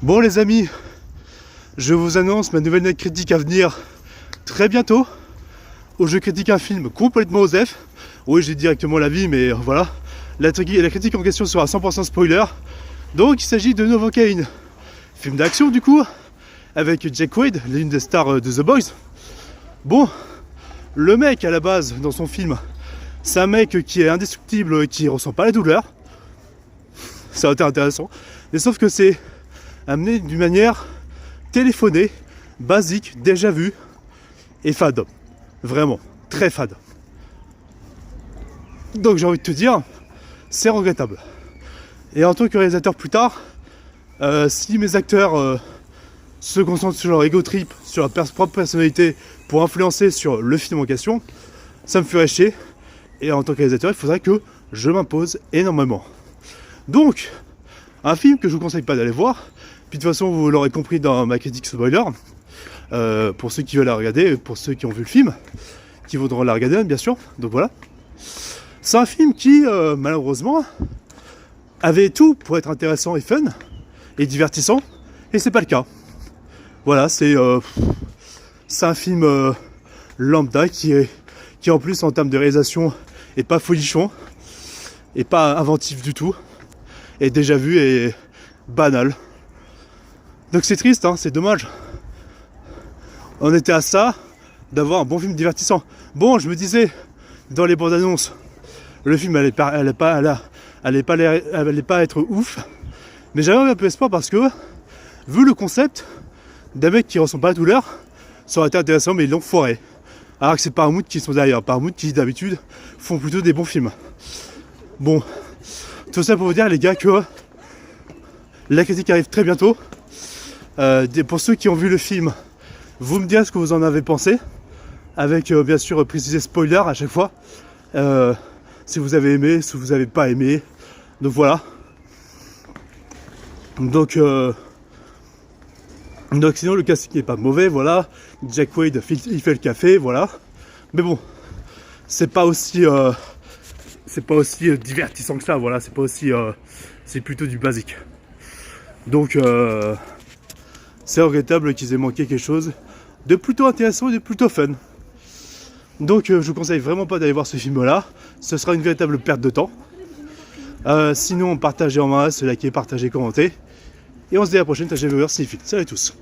Bon les amis, je vous annonce ma nouvelle note critique à venir très bientôt, où je critique un film complètement osef. Oui, j'ai directement l'avis, mais voilà. La critique en question sera 100% spoiler. Donc il s'agit de Novocaine, film d'action du coup, avec Jack Quaid, l'une des stars de The Boys. Bon, le mec à la base dans son film, c'est un mec qui est indestructible et qui ressent pas la douleur. Ça a été intéressant. Mais sauf que c'est amené d'une manière téléphonée, basique, déjà vue et fade. Vraiment, très fade. Donc j'ai envie de te dire, c'est regrettable. Et en tant que réalisateur plus tard, si mes acteurs se concentrent sur leur ego trip, sur leur propre personnalité pour influencer sur le film en question, ça me ferait chier. Et en tant que réalisateur, il faudrait que je m'impose énormément. Donc, un film que je vous conseille pas d'aller voir, puis de toute façon vous l'aurez compris dans ma critique spoiler, pour ceux qui veulent la regarder, pour ceux qui ont vu le film, qui voudront la regarder bien sûr, donc voilà. C'est un film qui, malheureusement, avait tout pour être intéressant et fun, et divertissant, et c'est pas le cas. Voilà, c'est un film lambda qui en plus en termes de réalisation est pas folichon, et pas inventif du tout, et déjà vu et banal. Donc c'est triste, hein, c'est dommage. On était à ça d'avoir un bon film divertissant. Bon, je me disais dans les bandes annonces, le film allait pas être ouf, mais j'avais un peu espoir parce que vu le concept d'un mec qui ressent pas la douleur, ça aurait été intéressant, mais ils l'ont foiré. Alors que c'est Paramount qui sont derrière, Paramount qui d'habitude font plutôt des bons films. Bon, tout ça pour vous dire les gars que la critique arrive très bientôt. Pour ceux qui ont vu le film, vous me direz ce que vous en avez pensé, avec bien sûr préciser spoiler à chaque fois, si vous avez aimé, si vous n'avez pas aimé, donc voilà. Donc sinon le casting n'est pas mauvais, voilà. Jack Quaid il fait le café, voilà. Mais bon, c'est pas aussi divertissant que ça, voilà. C'est pas aussi, c'est plutôt du basique. Donc c'est regrettable qu'ils aient manqué quelque chose de plutôt intéressant et de plutôt fun. Donc je vous conseille vraiment pas d'aller voir ce film là, ce sera une véritable perte de temps. Sinon partagez en masse, likez, partagez, commentez. Et on se dit à la prochaine, c'est Salut à tous.